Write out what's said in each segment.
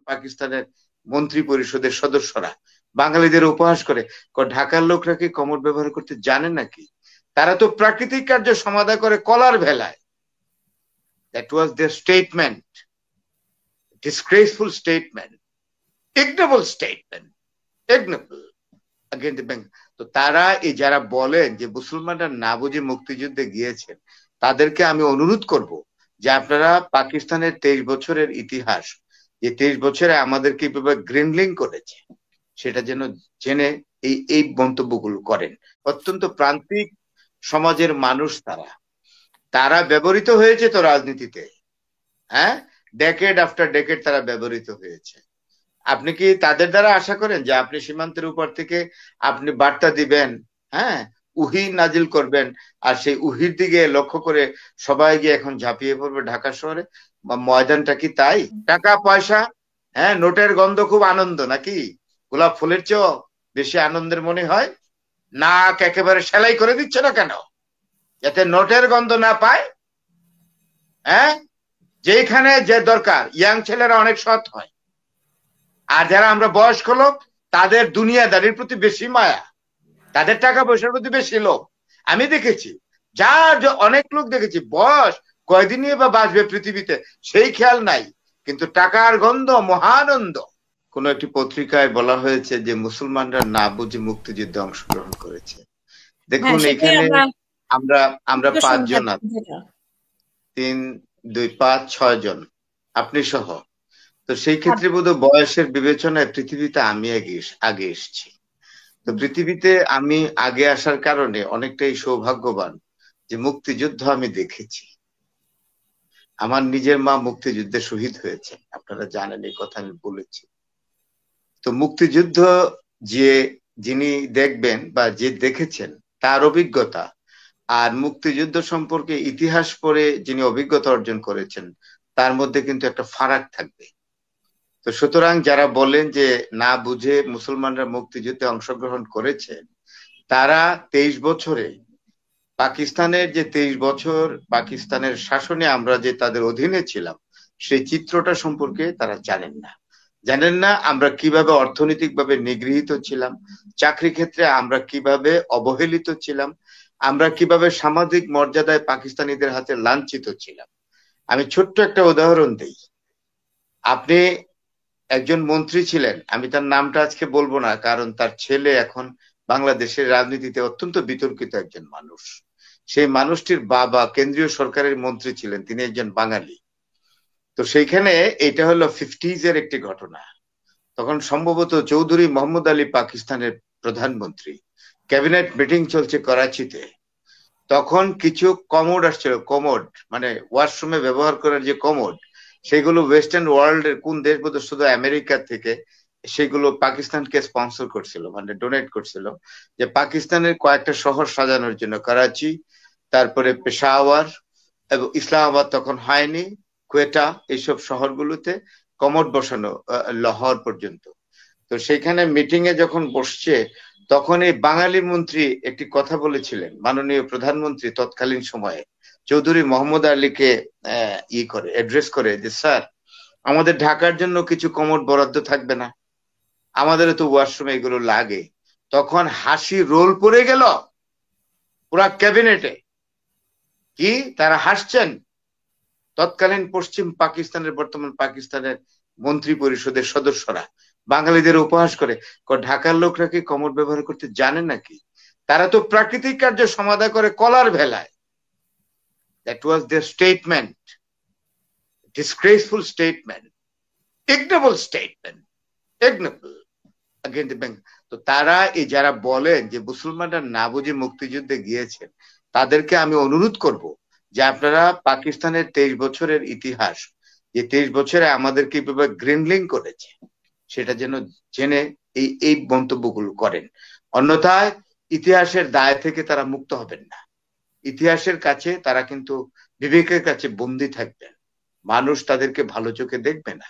পাকিস্তানের মন্ত্রী পরিষদের সদস্যরা বাঙালিদের উপহাস করে, ঢাকার লোকরা কি কমোড ব্যবহার করতে জানে নাকি? তারা তো প্রাকৃতিক কার্য সমাধা করে কলার ভেলায়। That was their statement, disgraceful statement, ignoble statement, ignoble against the bank. তো তারা এই যারা বলেন যে মুসলমানরা না বুঝে মুক্তিযুদ্ধে গিয়েছেন, তাদেরকে আমি অনুরোধ করব যে আপনারা পাকিস্তানের 23 বছরের ইতিহাস, যে 23 বছরে আমাদের কিভাবে গ্রিনলিং করেছে, সেটা যেন জেনে এই এই মন্তব্যগুলো করেন। অত্যন্ত প্রান্তিক সমাজের মানুষ তারা, তারা ব্যবহৃত হয়েছে তো রাজনীতিতে, হ্যাঁ, ডেকেড আফটার ডেকেড তারা ব্যবহৃত হয়েছে। আপনি কি তাদের দ্বারা আশা করেন যে আপনি সীমান্তের উপর থেকে আপনি বার্তা দিবেন, হ্যাঁ, উহি নাজিল করবেন, আর সেই উহির দিকে লক্ষ্য করে সবাই গিয়ে এখন ঝাঁপিয়ে পড়বে ঢাকা শহরে? ময়দানটা কি তাই? টাকা পয়সা, হ্যাঁ, নোটের গন্ধ খুব আনন্দ নাকি? গোলাপ ফুলের চেয়েও বেশি আনন্দের মনে হয়? নাক একেবারে সেলাই করে দিচ্ছে না কেন, যাতে নোটের গন্ধ না পায়? হ্যাঁ, যেখানে যে দরকার, ইয়াং ছেলেরা অনেক সৎ হয়, আর যারা আমরা বয়স্ক লোক তাদের দুনিয়াদারির প্রতি বেশি মায়া, তাদের টাকা পয়সার প্রতি বেশি লোভ। আমি দেখেছি, অনেক লোক দেখেছি, বয়স কয়দিনই বা বাঁচবে পৃথিবীতে সেই খেয়াল নাই, কিন্তু টাকার গন্ধ মহানন্দ। কোন একটি পত্রিকায় বলা হয়েছে যে মুসলমানরা না বুঝে মুক্তিযুদ্ধে অংশগ্রহণ করেছে। দেখুন এখানে আমরা আমরা 5 জন আছি, 3, 2, 5, 6 জন, আপনি সহ। তো সেই ক্ষেত্রে বোধহয় বয়সের বিবেচনায় পৃথিবীতে আমি আগে এসেছি। তো পৃথিবীতে আমি আগে আসার কারণে অনেকটাই সৌভাগ্যবান যে মুক্তিযুদ্ধ আমি দেখেছি। আমার নিজের মা মুক্তিযুদ্ধে শহীদ হয়েছে, আপনারা জানেন, এই কথা আমি বলেছি। তো মুক্তিযুদ্ধ যিনি দেখবেন বা যে দেখেছেন তার অভিজ্ঞতা, আর মুক্তিযুদ্ধ সম্পর্কে ইতিহাস পড়ে যিনি অভিজ্ঞতা অর্জন করেছেন, তার মধ্যে কিন্তু একটা ফারাক থাকবে। তো সুতরাং যারা বলেন যে না বুঝে মুসলমানরা মুক্তিযুদ্ধে অংশগ্রহণ করেছে, তারা 23 বছরে পাকিস্তানের যে 23 বছর পাকিস্তানের শাসনে আমরা যে তাদের অধীনে ছিলাম, সেই চিত্রটা সম্পর্কে তারা জানেন না আমরা কিভাবে অর্থনৈতিকভাবে নিগৃহীত ছিলাম, চাকরি ক্ষেত্রে আমরা কিভাবে অবহেলিত ছিলাম, আমরা কিভাবে সামাজিক মর্যাদায় পাকিস্তানিদের হাতে লাঞ্ছিত ছিলাম। আমি ছোট্ট একটা উদাহরণ দিই। আপনি একজন মন্ত্রী ছিলেন, আমি তার নামটা আজকে বলবো না, কারণ তার ছেলে এখন বাংলাদেশের রাজনীতিতে অত্যন্ত বিতর্কিত একজন মানুষ। সেই মানুষটির বাবা কেন্দ্রীয় সরকারের মন্ত্রী ছিলেন, তিনি একজন বাঙালি। তো সেইখানে এটা হলো 50s এর একটি ঘটনা। তখন সম্ভবত চৌধুরী মোহাম্মদ আলী পাকিস্তানের প্রধানমন্ত্রী, ক্যাবিনেট মিটিং চলছে করাচিতে। তখন কিছু কমোড আসছিল, কমোড মানে ওয়াশরুমে ব্যবহার করার যে কমোড, সেগুলো ওয়েস্টার্ন ওয়ার্ল্ড এর কোন দেশ, বোধহয় শুধু আমেরিকা থেকে, সেগুলো পাকিস্তানকে স্পন্সর করছিল, মানে ডোনেট করছিল, যে পাকিস্তানের কয়েকটা শহর সাজানোর জন্য, করাচি, তারপরে পেশাওয়ার এবং ইসলামাবাদ তখন হয়নি, কোয়েটা, এইসব শহরগুলোতে কমোড বসানো, লাহোর পর্যন্ত। তো সেখানে মিটিং এ যখন বসছে, তখন এই বাঙালি মন্ত্রী একটি কথা বলেছিলেন মাননীয় প্রধানমন্ত্রী তৎকালীন সময়ে চৌধুরী মোহাম্মদ আলীকে অ্যাড্রেস করে, যে স্যার, আমাদের ঢাকার জন্য কিছু কমোড বরাদ্দ থাকবে না? আমাদের তো ওয়াশরুমে এগুলো লাগে। তখন হাসি রোল পড়ে গেল পুরা ক্যাবিনেটে। কি তারা হাসছেন? তৎকালীন পশ্চিম পাকিস্তানের, বর্তমান পাকিস্তানের মন্ত্রী পরিষদের সদস্যরা বাঙালিদের উপহাস করে, ঢাকার লোকরা কি কমোড ব্যবহার করতে জানে নাকি? তারা তো প্রাকৃতিক কার্য সমাধা করে কলার ভেলায়। That was their statement, disgraceful statement, ignoble statement, ignoble against the bank. তো তারা এই যারা বলেন যে মুসলমানরা না বুঝে মুক্তিযুদ্ধে গিয়েছেন, তাদেরকে আমি অনুরোধ করব যে আপনারা পাকিস্তানের 23 বছরের ইতিহাস, যে 23 বছরে আমাদের কিভাবে গ্রিনলিং করেছে, সেটা যেন জেনে এই এই মন্তব্যগুলো করেন। অন্যথায় ইতিহাসের দায় থেকে তারা মুক্ত হবেন না। ইতিহাসের কাছে তারা কিন্তু বিবেকের কাছে বন্দী থাকবেন, মানুষ তাদেরকে ভালো চোখে দেখবে না।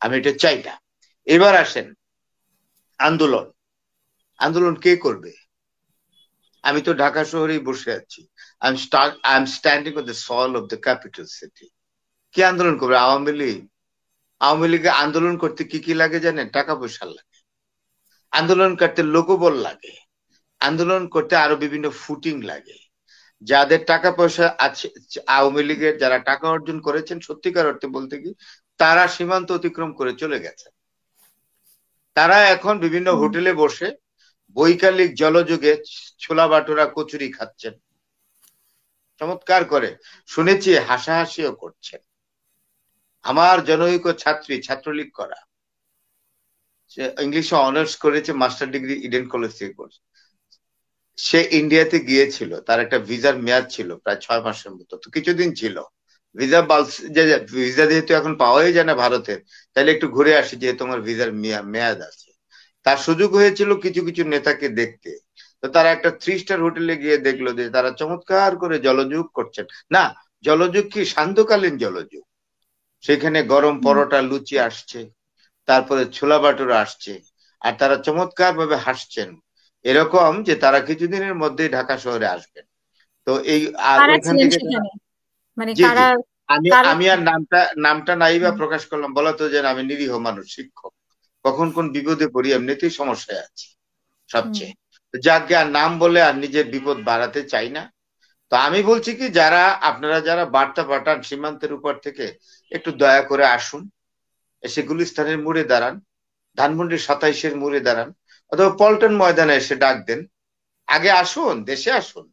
আমি এটা চাই না। এবার আসেন আন্দোলন। আন্দোলন কে করবে? আমি তো ঢাকা শহরেই বসে আছি। I am standing on the soil of the capital city. কে আন্দোলন করবে? আওয়ামী লীগ? আওয়ামী লীগে আন্দোলন করতে কি কি লাগে জানেন? টাকা পয়সা লাগে, আন্দোলন করতে লোকবল লাগে, আন্দোলন করতে আরো বিভিন্ন ফুটিং লাগে। যাদের টাকা পয়সা আছে, আওয়ামী লীগের যারা টাকা অর্জন করেছেন সত্যিকার অর্থে বলতে কি, তারা সীমান্ত অতিক্রম করে চলে গেছে। তারা এখন বিভিন্ন হোটেলে বসে বৈকালিক জলযোগে ছোলা বাটুরা কচুরি খাচ্ছেন, চমৎকার করে, শুনেছি হাসাহাসিও করছেন। আমার জনৈক ছাত্রী, ছাত্রলীগ করা, সে ইংলিশে অনার্স করেছে, মাস্টার ডিগ্রি ইডেন কলেজ থেকে করছে। সে ইন্ডিয়াতে গিয়েছিল, তার একটা ভিসার মেয়াদ ছিল প্রায় 6 মাসের মতো, তো কিছুদিন ছিল। ভিসা যেহেতু এখন পাওয়াই যায় না ভারতের, তাহলে একটু ঘুরে আসি যেহেতু আমার ভিসার মেয়াদ আছে। তার সুযোগ হয়েছিল কিছু কিছু নেতাকে দেখতে, তো তারা একটা 3 স্টার হোটেলে গিয়ে দেখলো যে তারা চমৎকার করে জলযোগ করছেন। না, জলযোগ কি, সান্ধ্যকালীন জলযোগ। সেখানে গরম পরোটা লুচি আসছে, তারপরে ছোলা বাটুরা আসছে, আর তারা চমৎকার ভাবে হাসছেন, এরকম যে তারা কিছুদিনের মধ্যেই ঢাকা শহরে আসবেন। তো এই আর ওইখান থেকে মানে জি জি, আমি আমি আর নামটা নাই বা প্রকাশ করলাম, বলা তো যে আমি নিরীহ মানুষ, শিক্ষক, কখন কোন বিপদে পড়ি, এমনিতেই সমস্যায় আছি সবচেয়ে। যাকে আর নাম বলে আর নিজের বিপদ বাড়াতে চাই না। তো আমি বলছি কি, আপনারা যারা বার্তা পাঠান সীমান্তের উপর থেকে, একটু দয়া করে আসুন, এসে গুলিস্তানের মোড়ে দাঁড়ান, ধানমন্ডির 27-এর মোড়ে দাঁড়ান, অথবা পল্টন ময়দানে এসে ডাক দেন। আগে আসুন, দেশে আসুন,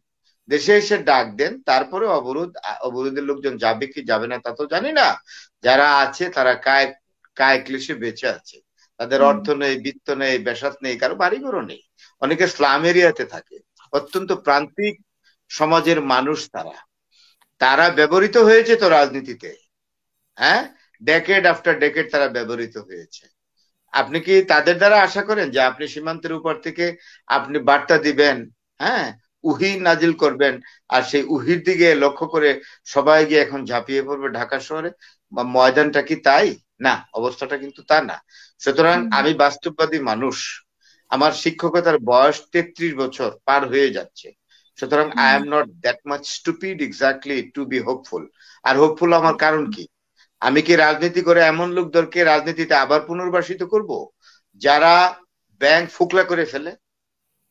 দেশে এসে ডাক দেন, তারপরে অবরোধের লোকজন যাবে কি যাবে না তা তো জানি না। যারা আছে তারা কায় ক্লেশে বেঁচে আছে, তাদের অর্থ নেই, বিত্ত নেই, বেসাত নেই, কারো বাড়িঘরও নেই, অনেকে স্লাম এরিয়াতে থাকে, অত্যন্ত প্রান্তিক সমাজের মানুষ। তারা ব্যবহৃত হয়েছে তো রাজনীতিতে, হ্যাঁ, ডেকেড আফটার ডেকেড তারা ব্যবহৃত হয়েছে। আপনি কি তাদের দ্বারা আশা করেন যে আপনি সীমান্তের উপর থেকে আপনি বার্তা দিবেন, হ্যাঁ, উহি নাজিল করবেন, আর সেই উহির দিকে লক্ষ্য করে সবাই গিয়ে এখন ঝাঁপিয়ে পড়বে ঢাকা শহরে? ময়দানটা কি তাই? না, অবস্থাটা কিন্তু তা না। সুতরাং আমি বাস্তববাদী মানুষ, আমার শিক্ষকতার বয়স 33 বছর পার হয়ে যাচ্ছে। সুতরাং I am not that much stupid exactly to be hopeful. আর হোপফুল আমার কারণ কি? আমি কি রাজনীতি করে এমন লোকদেরকে রাজনীতিতে আবার পুনর্বাসিত করব যারা ব্যাংক ফুকলা করে ফেলে,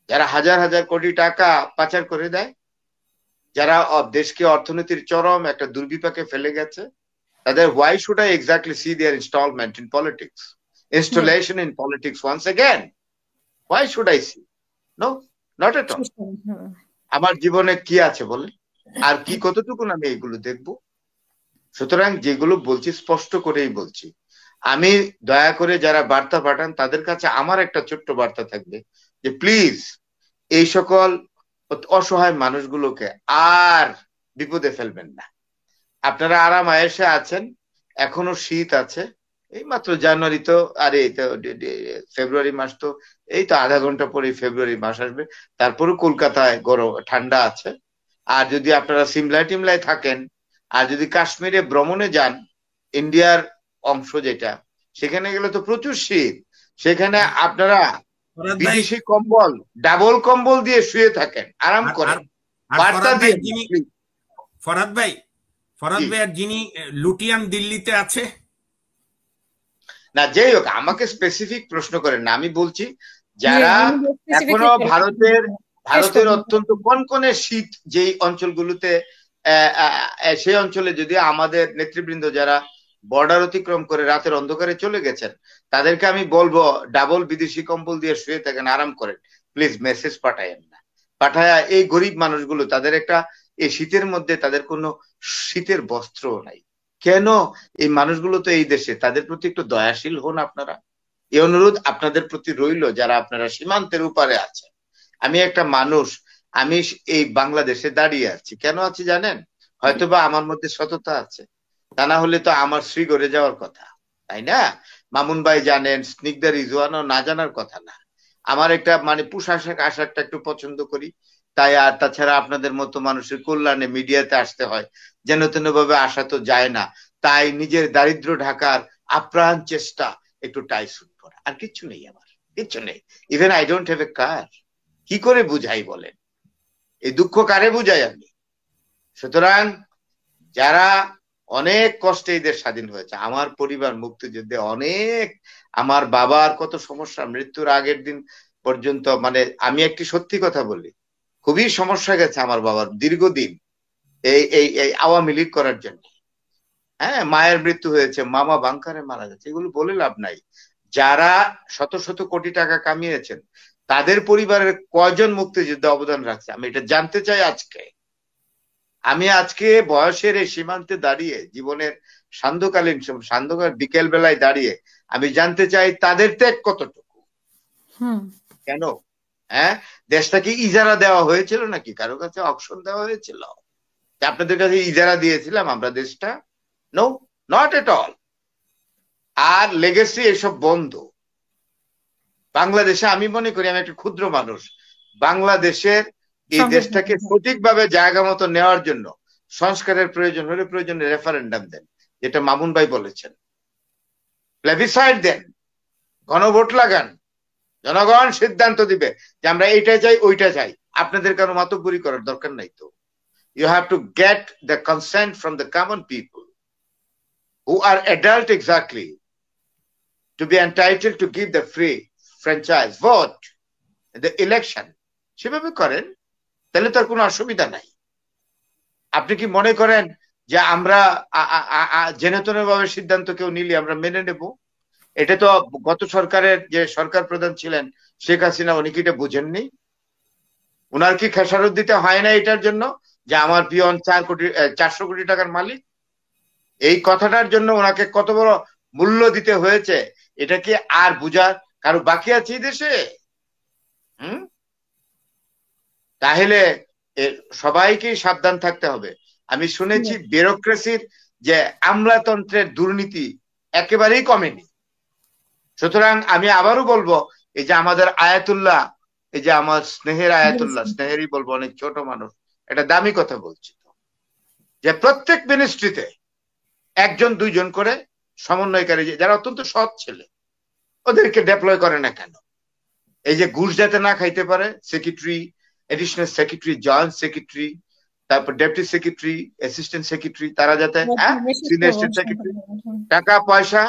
যারা হাজার হাজার কোটি টাকা পাচার করে দেয়, যারা দেশকে অর্থনীতির চরম একটা দুর্বিপাকে ফেলে গেছে? তাদের why should I exactly see their installation in politics once again? Why should I see? No, not at all. আমার জীবনে কি আছে বলে, আর কি কতটুকু আমি এগুলো দেখবো? সুতরাং যেগুলো বলছি স্পষ্ট করেই বলছি। আমি দয়া করে যারা বার্তা পাঠান তাদের কাছে আমার একটা ছোট্ট বার্তা থাকবে যে প্লিজ এই সকল অসহায় মানুষগুলোকে আর বিপদে ফেলবেন না। আপনারা আরাম আয়েশে আছেন, এখনো শীত আছে, এই মাত্র জানুয়ারি তো, আরে ফেব্রুয়ারি মাস তো, এই তো আধা ঘন্টা পরে ফেব্রুয়ারি মাস আসবে, তারপরেও কলকাতায় গরম ঠান্ডা আছে। আর যদি আপনারা সিমলায় টিমলায় থাকেন, আর যদি কাশ্মীরে ভ্রমণে যান, ইন্ডিয়ার অংশ যেটা, সেখানে গেলে তো প্রচুর শীত, সেখানে আপনারা বিদেশি কম্বল, ডাবল কম্বল দিয়ে শুয়ে থাকেন, আরাম করেন। বার্তা দিয়ে ফরহাদ ভাই আর যিনি লুটিয়ান দিল্লিতে আছে, না যাই হোক, আমাকে স্পেসিফিক প্রশ্ন করেন না, আমি বলছি যারা এখনো ভারতের অত্যন্ত কনকনে শীত যেই অঞ্চলগুলোতে, সেই অঞ্চলে যদি আমাদের নেতৃবৃন্দ যারা বর্ডার অতিক্রম করে রাতের অন্ধকারে চলে গেছেন, তাদেরকে আমি বলবো ডাবল বিদেশি কম্বল দিয়ে শুয়ে থাকেন, আরাম করেন, প্লিজ মেসেজ পাঠায়েন না। পাঠায়া এই গরিব মানুষগুলো, তাদের একটা, এই শীতের মধ্যে তাদের কোনো শীতের বস্ত্র নাই কেন? এই মানুষগুলো তো এই দেশে, তাদের প্রতি একটু দয়াশীল হন আপনারা। এই অনুরোধ আপনাদের প্রতি রইল, যারা আপনারা সীমান্তের উপারে আছে। আমি একটা মানুষ, আমি এই বাংলাদেশে দাঁড়িয়ে আছি, কেন আছি জানেন? হয়তোবা আমার মধ্যে সততা আছে, তা না হলে তো আমার শ্রীগড়ে যাওয়ার কথা, তাই না? মামুন ভাই জানেন, স্নিগ্ধা রিজওয়ানও না জানার কথা না। আমার একটা মানে আশাকটা একটু পছন্দ করি, তাই। আর তাছাড়া আপনাদের মতো মানুষের কল্যাণে মিডিয়াতে আসতে হয়, যেন তেন ভাবে আসা তো যায় না, তাই নিজের দারিদ্র ঢাকার আপ্রাণ চেষ্টা, একটু টাই স্যুট পরা, আর কিচ্ছু নেই, আমার কিচ্ছু নেই। Even I don't have a car. কি করে বুঝাই বলেন? এই দুঃখ কারে বুঝাই আমি? সুতরাং যারা অনেক কষ্টে এই দেশ স্বাধীন হয়েছে। আমার পরিবার মুক্তিযুদ্ধে অনেক, আমার বাবার কত সমস্যা, মৃত্যুর আগের দিন পর্যন্ত, মানে আমি একটি সত্যি কথা বলি, খুবই সমস্যা গেছে আমার বাবার দীর্ঘদিন এই এই এই আওয়ামী লীগ করার জন্য। হ্যাঁ, মায়ের মৃত্যু হয়েছে, মামা বাংকারে মারা গেছে, এগুলো বলে লাভ নাই। যারা শত শত কোটি টাকা কামিয়েছেন তাদের পরিবারের কয়জন মুক্তিযুদ্ধে অবদান রাখছে আমি এটা জানতে চাই আজকে। আমি আজকে বয়সের এই সীমান্তে দাঁড়িয়ে, জীবনের সান্ধ্যকাল বিকেল বেলায় দাঁড়িয়ে আমি জানতে চাই তাদের ত্যাগ কতটুকু। কেন? হ্যাঁ, দেশটা কি ইজারা দেওয়া হয়েছিল নাকি কারো কাছে অকশন দেওয়া হয়েছিল? আপনাদের কাছে ইজারা দিয়েছিলাম আমরা দেশটা? No, not at all. আর লেগেসি এসব বন্ধ। বাংলাদেশে আমি মনে করি, আমি একটা ক্ষুদ্র মানুষ, বাংলাদেশের এই দেশটাকে সঠিকভাবে জায়গা মতো নেওয়ার জন্য সংস্কারের প্রয়োজন হলে প্রয়োজনে রেফারেন্ডাম দেন, যেটা মামুন ভাই বলেছেন, প্লেবিসাইড দেন, গণভোট লাগান, জনগণ সিদ্ধান্ত দিবে যে আমরা এইটা চাই ওইটা চাই। আপনাদের কারো মাতব্বরি করার দরকার নাই তো। You have to get the consent from the common people who are adult exactly to be entitled to give the free franchise vote in the election. সেভাবে করেন, তাহলে তার কোনো অসুবিধা নাই। আপনি কি মনে করেন যে আমরা জেনেতনে ভাবে সিদ্ধান্ত কেউ নিলে আমরা মেনে নেব? এটা তো গত সরকারের যে সরকার প্রধান ছিলেন শেখ হাসিনা, উনি কি এটা বুঝেননি? উনার কি খেসারত দিতে হয় না এটার জন্য যে আমার পিয়ন 400 কোটি টাকার মালিক? এই কথাটার জন্য ওনাকে কত বড় মূল্য দিতে হয়েছে, এটা কি আর বুঝার কারো বাকি আছে এই দেশে? তাহলে সবাইকে সাবধান থাকতে হবে। আমি শুনেছি ব্যুরোক্রেসির যে আমলাতন্ত্রের দুর্নীতি একেবারেই কমেনি। সুতরাং আমি আবারও বলবো, এই যে আমাদের আয়াতুল্লাহ, এই যে আমার স্নেহের আয়াতুল্লাহ, স্নেহেরই বলবো, অনেক ছোট মানুষ, এটা দামি কথা বলছি তো, যে প্রত্যেক মিনিস্ট্রিতে একজন দুইজন করে সমন্বয়কারী যারা অত্যন্ত সৎ ছেলে, ওদেরকে ডেপ্লয় করে না কেন? এই যে ঘুষ যাতে না খাইতে পারে, secretary, additional secretary, joint secretary, তারপর ডেপুটি সেক্রেটারি, অ্যাসিস্ট্যান্ট সেক্রেটারি, তারা যাতে, সিনিয়র সেক্রেটারি, টাকা পয়সা,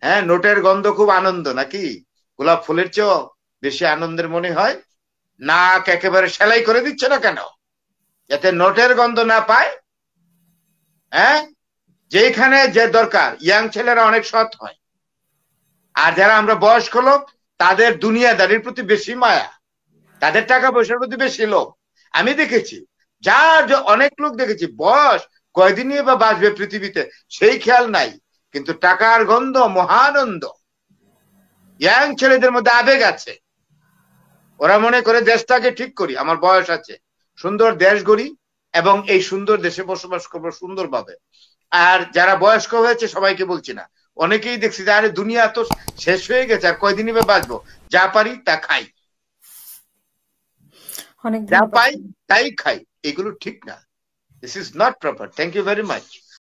হ্যাঁ, নোটের গন্ধ খুব আনন্দ নাকি? গোলাপ ফুলের চেয়েও বেশি আনন্দের মনে হয়? নাক একেবারে সেলাই করে দিচ্ছে না কেন, যাতে নোটের গন্ধ না পায়? হ্যাঁ, যেখানে যে দরকার, ইয়াং ছেলেরা অনেক সৎ হয়, আর যারা আমরা বয়স্ক লোক তাদের দুনিয়াদারির প্রতি বেশি মায়া, তাদের টাকা পয়সার প্রতি বেশি লোভ। আমি দেখেছি, যার অনেক লোক দেখেছি বয়স কয়দিনই বা বাঁচবে পৃথিবীতে সেই খেয়াল নাই, কিন্তু টাকার গন্ধ মহানন্দ। ইয়াং ছেলেদের মধ্যে আবেগ আছে, ওরা মনে করে দেশটাকে ঠিক করি, আমার বয়স আছে, সুন্দর দেশ গড়ি এবং এই সুন্দর দেশে বসবাস করবো সুন্দরভাবে। আর যারা বয়স্ক হয়েছে সবাইকে বলছি না, অনেকেই দেখছি যে আরে দুনিয়া তো শেষ হয়ে গেছে, আর কয়দিনই বা বাঁচবো, যা পারি তা খাই, যা পাই তাই খাই, এগুলো ঠিক না। This is not proper. Thank you very much.